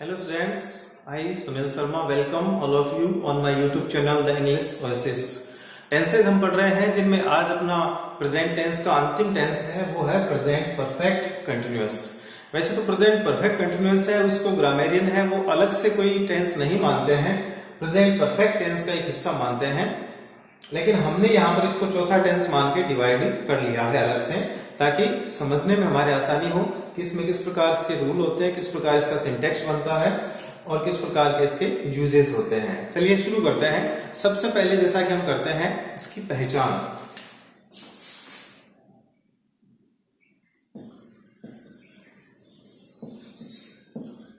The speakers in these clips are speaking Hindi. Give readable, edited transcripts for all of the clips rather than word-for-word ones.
Hello students, I Sunil Sharma welcome all of you on my YouTube channel The English Voices। Tenses हम पढ़ रहे हैं जिनमें आज अपना प्रेजेंट टेंस का अंतिम टेंस है वो है प्रेजेंट परफेक्ट कंटिन्यूअस। वैसे तो प्रेजेंट परफेक्ट कंटिन्यूअस है, उसको ग्रामेरियन है वो अलग से कोई टेंस नहीं मानते हैं, प्रेजेंट परफेक्ट टेंस का एक हिस्सा मानते हैं। लेकिन हमने यहाँ पर इसको चौथा टेंस मान के डिवाइड कर लिया है अलग से, ताकि समझने में हमारे आसानी हो कि इसमें किस प्रकार के रूल होते हैं, किस प्रकार इसका सिंटेक्स बनता है और किस प्रकार के इसके यूजेस होते हैं। चलिए शुरू करते हैं। सबसे पहले जैसा कि हम करते हैं इसकी पहचान।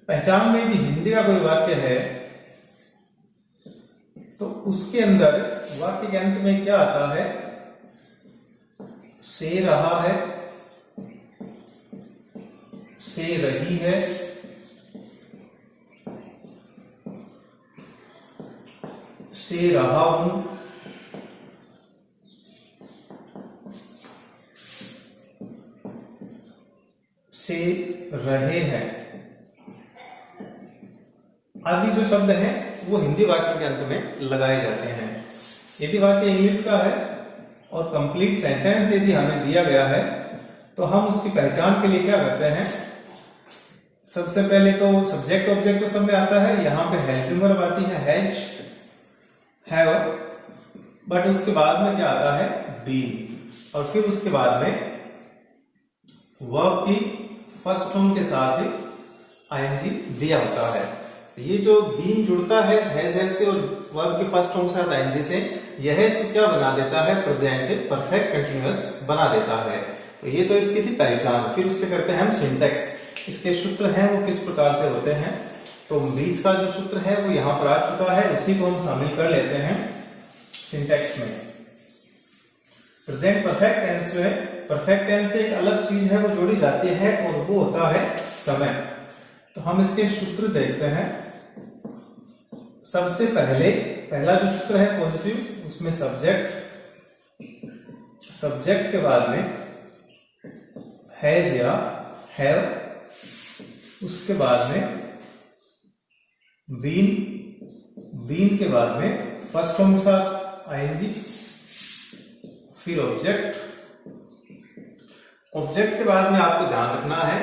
पहचान में यदि हिंदी का कोई वाक्य है तो उसके अंदर वाक्य के अंत में क्या आता है? से रहा है, से रही है, से रहा हूं, से रहे हैं आदि जो शब्द हैं वो हिंदी वाक्य के अंत में लगाए जाते हैं। यदि वाक्य इंग्लिश का है और कंप्लीट सेंटेंस यदि हमें दिया गया है तो हम उसकी पहचान के लिए क्या करते हैं? सबसे पहले तो सब्जेक्ट ऑब्जेक्ट तो सब में आता है, यहाँ पे हेल्पिंग वर्ब आती है हैज, हैव, बट उसके बाद में क्या आता है? बीन, और फिर उसके बाद में वर्ब की फर्स्ट फॉर्म के साथ आईएनजी दिया होता है। तो ये जो बीन जुड़ता है हैज से और वर्ब की फर्स्ट फॉर्म के साथ आईएनजी से, यह इसको क्या बना देता है? प्रेजेंट परफेक्ट कंटिन्यूअस बना देता है। तो ये तो इसकी थी पहचान। फिर उसके करते हैं हम सिंटेक्स। इसके सूत्र हैं वो किस प्रकार से होते हैं, तो बीच का जो सूत्र है वो यहाँ पर आ चुका है, उसी को हम शामिल कर लेते हैं सिंटेक्स में। प्रेजेंट परफेक्ट टेंस जो है, परफेक्ट टेंस से एक अलग चीज है वो जोड़ी जाती है और वो होता है समय। तो हम इसके सूत्र देखते हैं। सबसे पहले पहला जो सूत्र है पॉजिटिव, उसमें सब्जेक्ट के बाद में हैज या हैव, उसके बाद में बीन के बाद में फर्स्ट फॉर्म के साथ आईएनजी, फिर ऑब्जेक्ट के बाद में आपको ध्यान रखना है,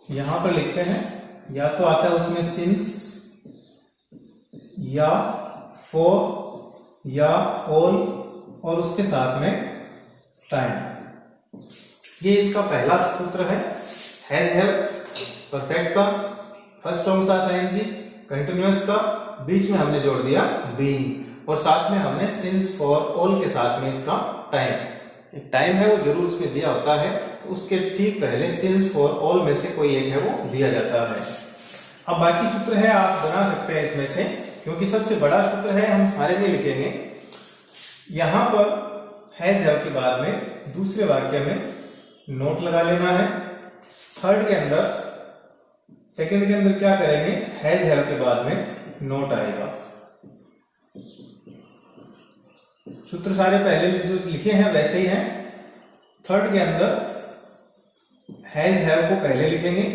यहां पर लिखते हैं या तो आता है उसमें सिंस या फॉर या ऑल और उसके साथ में टाइम। ये इसका पहला सूत्र है। हैज हैव परफेक्ट का फर्स्ट फॉर्म के साथ आईएनजी, कंटिन्यूअस का बीच में हमने जोड़ दिया बीइंग, और साथ में हमने सिंस फॉर ऑल के साथ में इसका टाइम। एक टाइम है वो जरूर उसमें दिया होता है, उसके ठीक पहले सिंस फॉर ऑल में से कोई एक है वो दिया जाता है। अब बाकी सूत्र है आप बना सकते हैं इसमें से, क्योंकि सबसे बड़ा सूत्र है, हम सारे नहीं लिखेंगे। यहां पर हैज हैव के बाद में दूसरे वाक्य में नोट लगा लेना है। थर्ड के अंदर, सेकंड के अंदर क्या करेंगे? हैज हैव के बाद में नोट आएगा। सूत्र सारे पहले जो लिखे हैं वैसे ही हैं। थर्ड के अंदर हैज हैव को पहले लिखेंगे,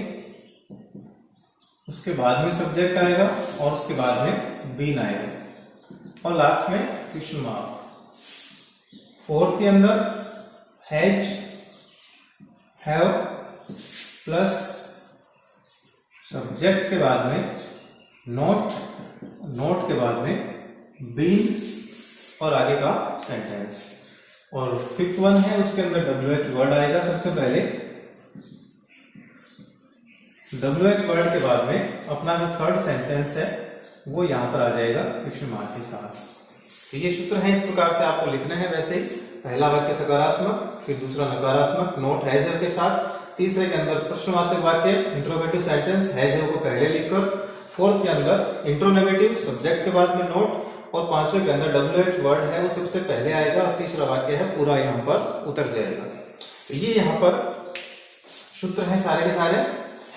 उसके बाद में सब्जेक्ट आएगा और उसके बाद में बीन आएगा और लास्ट में क्वेश्चन मार्क। फोर्थ के अंदर हैज हैव प्लस सब्जेक्ट के बाद में नोट के बाद में बीन और आगे का सेंटेंस। और फिफ्थ वन है उसके अंदर WH वर्ड आएगा। सबसे पहले WH वर्ड के बाद में अपना जो थर्ड सेंटेंस है वो यहां पर आ जाएगा क्वेश्चन मार्क के साथ। तो ये सूत्र है, इस प्रकार से आपको लिखना है। वैसे ही पहला वाक्य सकारात्मक, फिर दूसरा नकारात्मक, नोट हैज हैव के साथ, तीसरे के अंदर प्रश्नवाचक वाक्य इंट्रोगेटिव सेंटेंस हैज हैव को पहले लिखकर, फोर्थ के अंदर इंट्रोनेगेटिव सब्जेक्ट के बाद में नोट, और पांचवें के अंदर WH वर्ड है वो सबसे पहले आएगा और तीसरा वाक्य है पूरा यहाँ पर उतर जाएगा। तो ये यहाँ पर सूत्र है सारे के सारे।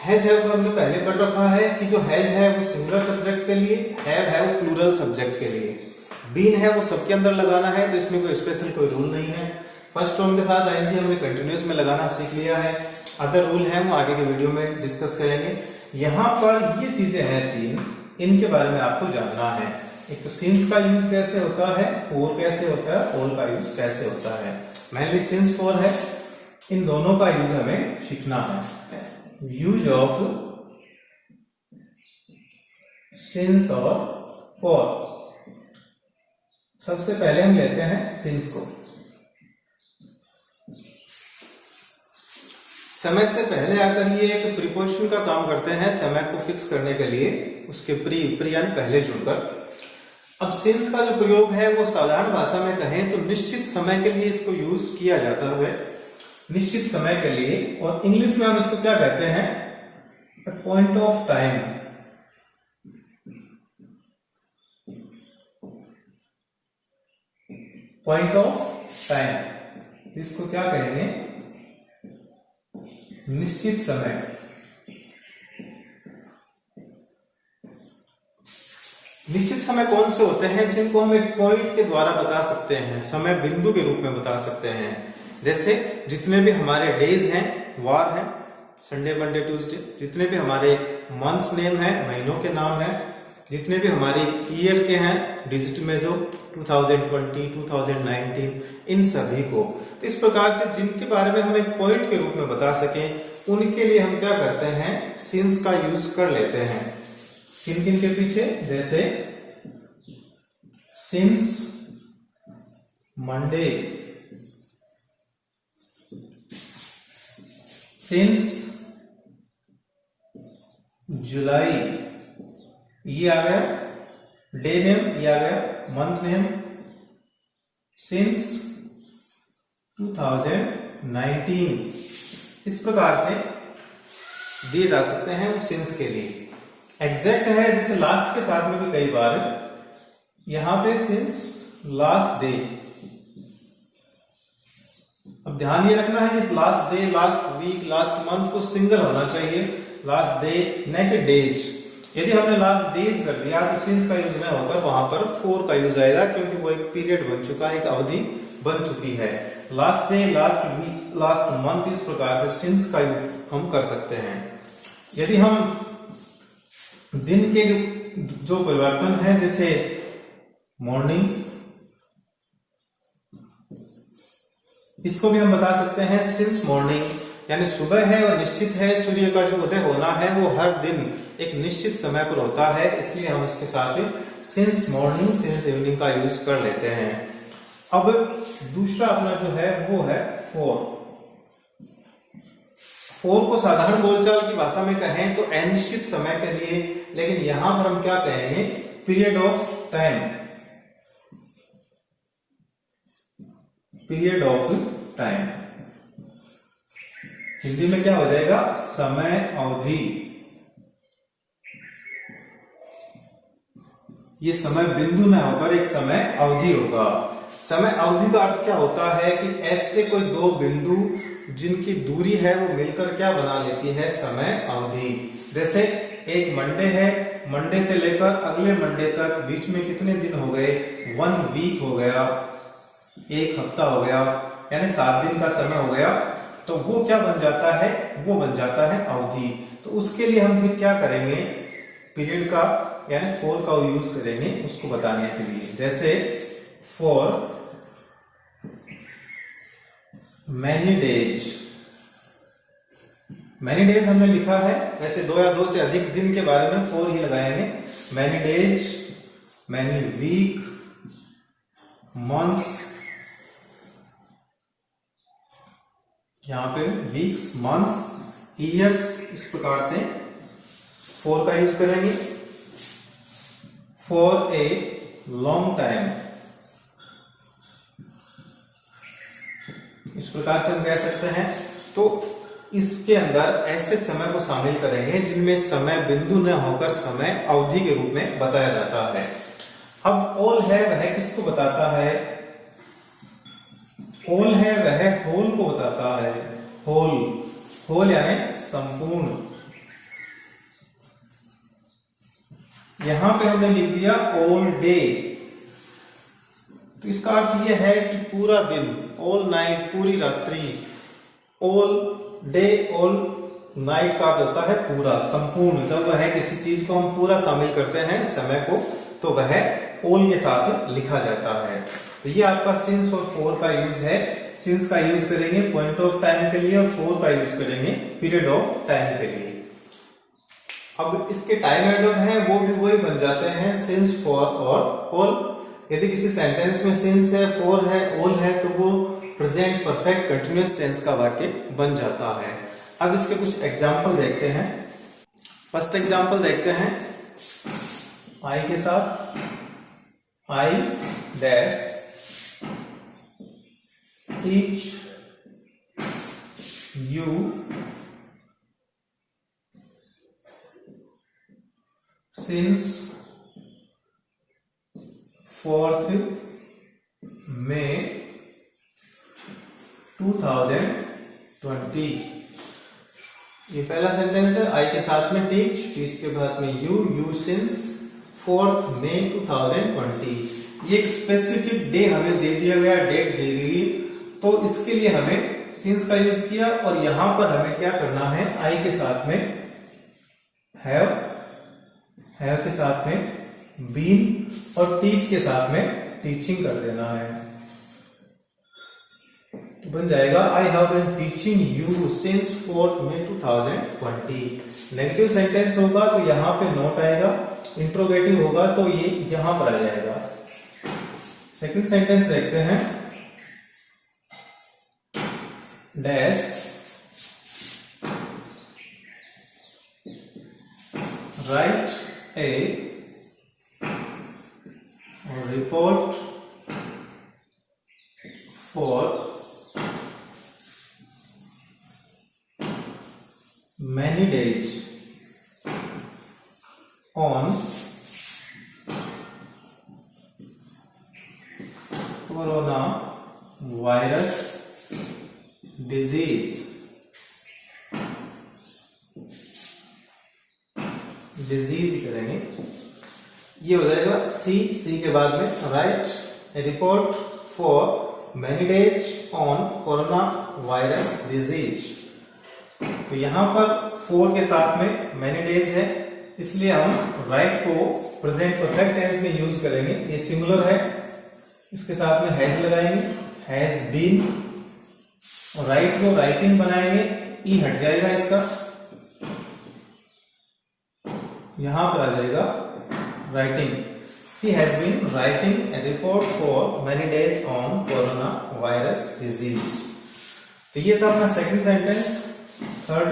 हैज हैव को हमने पहले पढ़ रखा है कि जो हैज है वो सिंगुलर सब्जेक्ट के लिए, हैव है वो प्लूरल सब्जेक्ट के लिए, बीन है वो सबके अंदर लगाना है, तो इसमें कोई स्पेशल कोई रूल नहीं है। फर्स्ट फॉर्म के साथ आईएनजी हमने कंटिन्यूअस में लगाना सीख लिया है। अदर रूल है वो आगे के वीडियो में डिस्कस करेंगे। यहाँ पर ये चीजें हैं तीन, इनके बारे में आपको जानना है। एक तो सिंस का यूज कैसे होता है, फॉर कैसे होता है, ऑल का यूज कैसे होता है। मेनली सिंस फॉर है, इन दोनों का यूज हमें सीखना है। यूज ऑफ सिंस और फॉर। सबसे पहले हम लेते हैं सिंस को। समय से पहले आकर ये एक प्रीपोजिशन का काम करते हैं, समय को फिक्स करने के लिए उसके प्री यानी पहले जुड़कर। अब सिंस का जो प्रयोग है वो साधारण भाषा में कहें तो निश्चित समय के लिए इसको यूज किया जाता है, निश्चित समय के लिए। और इंग्लिश में हम इसको क्या कहते हैं, point of time. Point of time, इसको क्या कहेंगे, निश्चित समय। निश्चित समय कौन से होते हैं, जिनको हम एक पॉइंट के द्वारा बता सकते हैं, समय बिंदु के रूप में बता सकते हैं। जैसे जितने भी हमारे डेज हैं, वार है, संडे मंडे ट्यूसडे, जितने भी हमारे मंथ्स नेम है, महीनों के नाम है, जितने भी हमारे ईयर के हैं डिजिट में जो 2020, 2019, इन सभी को। तो इस प्रकार से जिनके बारे में हम एक पॉइंट के रूप में बता सकें, उनके लिए हम क्या करते हैं, सिंस का यूज कर लेते हैं। किन किन के पीछे, जैसे सिंस मंडे, सिंस जुलाई, ये आ गया डे नेम, ये आ गया मंथ नेम। सिंस 2019, इस प्रकार से दिए जा सकते हैं उस सिंस के लिए। एग्जैक्ट है, जैसे लास्ट के साथ में भी कई बार यहां पे सिंस लास्ट डे। अब ध्यान ये रखना है कि last day, last week, last month को सिंगल होना चाहिए, लास्ट डे न कि डेज। यदि हमने लास्ट डेज कर दिया तो सिंस का यूज न होकर वहां पर फॉर का यूज आएगा, क्योंकि वो एक पीरियड बन चुका है, एक अवधि बन चुकी है। Last day, last week, last month, इस प्रकार से सिंस का यूज हम कर सकते हैं। यदि हम दिन के जो परिवर्तन है, जैसे मॉर्निंग, इसको भी हम बता सकते हैं सिंस मॉर्निंग, यानी सुबह है और निश्चित है, सूर्य का जो उदय होना है वो हर दिन एक निश्चित समय पर होता है, इसलिए हम इसके साथ सिंस मॉर्निंग, सिंस इवनिंग का यूज कर लेते हैं। अब दूसरा अपना जो है वो है फॉर। फॉर को साधारण बोलचाल की भाषा में कहें तो अनिश्चित समय के लिए, लेकिन यहां पर हम क्या कहेंगे, period of time. Period of time Hindi में क्या हो जाएगा, समय अवधि। ये समय बिंदु न होकर एक समय अवधि होगा। समय अवधि का अर्थ क्या होता है कि ऐसे कोई दो बिंदु जिनकी दूरी है वो मिलकर क्या बना लेती है, समय अवधि। जैसे एक मंडे है, मंडे से लेकर अगले मंडे तक बीच में कितने दिन हो गए, 1 वीक हो गया, एक हफ्ता हो गया, यानी 7 दिन का समय हो गया। तो वो क्या बन जाता है, वो बन जाता है अवधि। तो उसके लिए हम फिर क्या करेंगे, पीरियड का यानी फॉर का यूज करेंगे उसको बताने के लिए। जैसे for many days, many days हमने लिखा है, वैसे 2 या 2 से अधिक दिन के बारे में फॉर ही लगाएंगे। Many days, many week, month, यहां पे वीक्स, मंथ्स, ईयर्स, इस प्रकार से फॉर का यूज करेंगे। फॉर ए लॉन्ग टाइम, इस प्रकार से हम कह सकते हैं। तो इसके अंदर ऐसे समय को शामिल करेंगे जिनमें समय बिंदु न होकर समय अवधि के रूप में बताया जाता है। अब ऑल है वह किसको बताता है, होल है वह होल को बताता है। होल, होल यानी संपूर्ण। यहां पे हमने लिख दिया ऑल डे, तो इसका अर्थ यह है कि पूरा दिन, ऑल नाइट, पूरी रात्रि, ऑल डे, ऑल नाइट का अर्थ होता है पूरा, संपूर्ण। जब वह किसी चीज को हम पूरा शामिल करते हैं समय को, तो वह ऑल के साथ लिखा जाता है। तो ये आपका सिंस और फॉर का यूज है। सिंस का यूज करेंगे पॉइंट ऑफ टाइम के लिए और फॉर का यूज करेंगे पीरियड ऑफ टाइम के लिए। अब इसके टाइम एडवर्ब हैं वो भी वही बन जाते हैं, सिंस, फॉर और ऑल। यदि किसी सेंटेंस में सिंस है, फॉर है, ऑल है, तो वो प्रेजेंट परफेक्ट कंटिन्यूअस टेंस का वाक्य बन जाता है। अब इसके कुछ एग्जाम्पल देखते हैं। फर्स्ट एग्जाम्पल देखते हैं आई के साथ। I dash teach you since 4th May 2020। ये पहला सेंटेंस है, आई के साथ में टीच, टीच के बाद में यू सिंस 4th May 2020। ये एक स्पेसिफिक डे हमें दे दिया गया, डेट दे दी गई, तो इसके लिए हमें सिंस का यूज किया। और यहां पर हमें क्या करना है, आई के साथ में हैव के साथ में बीन और टीच के साथ में टीचिंग कर देना है। तो बन जाएगा I have been teaching you since 4th May 2020। Negative sentence होगा तो यहां पे नोट आएगा, इंट्रोगेटिव होगा तो ये यहां पर आ जाएगा। सेकंड सेंटेंस देखते हैं। Dash right a report for many days on coronavirus disease। Disease करेंगे, ये हो जाएगा सी के बाद में right A report for many days on corona virus disease. तो यहां पर फॉर के साथ में मैनी डेज है, इसलिए हम राइट को प्रेजेंट परफेक्ट टेंस में यूज करेंगे। ये सिंगुलर है, इसके साथ में हैज लगाएंगे, हैज बीन, और राइट को राइटिंग बनाएंगे, ई हट जाएगा इसका, यहां पर आ जाएगा writing. She has been writing a report for many days on corona virus disease. तो ये था अपना second sentence. Third,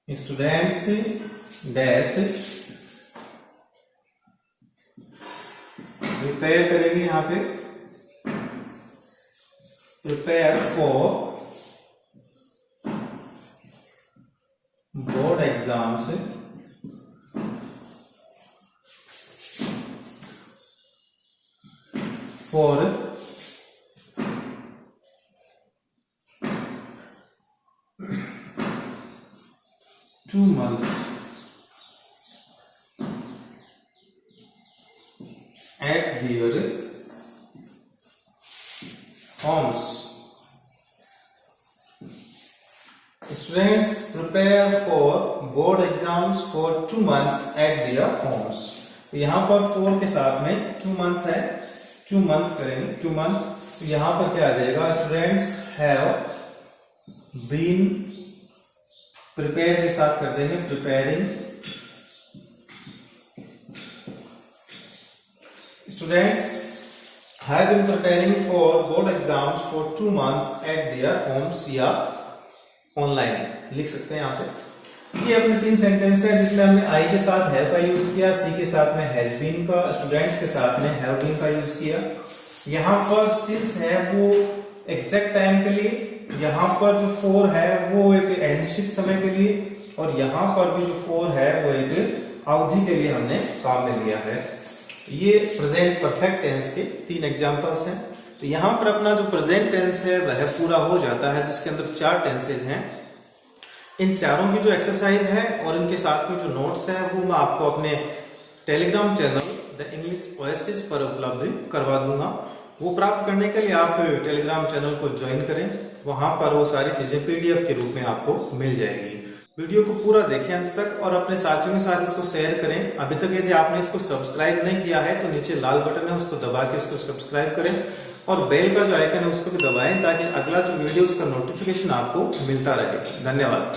students dash prepare करेंगे, यहां पे prepare for board exams for two months at their homes। Students prepare for board exams for 2 months at their homes। तो यहाँ पर 4 के साथ में 2 months है, 2 months करेंगे, 2 months। तो यहाँ पर क्या आ जाएगा, स्टूडेंट्स हैव बीन, प्रिपेयर के साथ कर देंगे preparing. Students have been preparing for board exams for 2 months at their homes, या ऑनलाइन लिख सकते हैं यहाँ पे। ये अपने 3 सेंटेंस है जिसमें हमने आई के साथ हैव का यूज किया, सी के साथ में हैज बीन का, स्टूडेंट्स के साथ में हैव बीन का यूज किया। यहाँ पर सिंस है वो एग्जैक्ट टाइम के लिए, यहाँ पर जो फॉर है वो एक अनिश्चित समय के लिए, और यहाँ पर भी जो फॉर है वो एक अवधि के लिए हमने काम में लिया है। ये प्रेजेंट परफेक्ट टेंस के 3 एग्जांपल्स हैं। तो यहाँ पर अपना जो प्रेजेंट टेंस है वह पूरा हो जाता है, जिसके अंदर 4 टेंसेज हैं। इन चारों की जो एक्सरसाइज है और इनके साथ में जो नोट्स है वो मैं आपको अपने Telegram channel the English oasis पर उपलब्ध करवा दूंगा। वो प्राप्त करने के लिए आप टेलीग्राम चैनल को ज्वाइन करें, वहां पर वो सारी चीजें पीडीएफ के रूप में आपको मिल जाएगी। वीडियो को पूरा देखें अंत तक और अपने साथियों के साथ इसको शेयर करें। अभी तक यदि आपने इसको सब्सक्राइब नहीं किया है तो नीचे लाल बटन है, उसको दबा के इसको सब्सक्राइब करें और बेल का जो आइकन है उसको भी दबाएं ताकि अगला जो वीडियो उसका नोटिफिकेशन आपको मिलता रहे। धन्यवाद।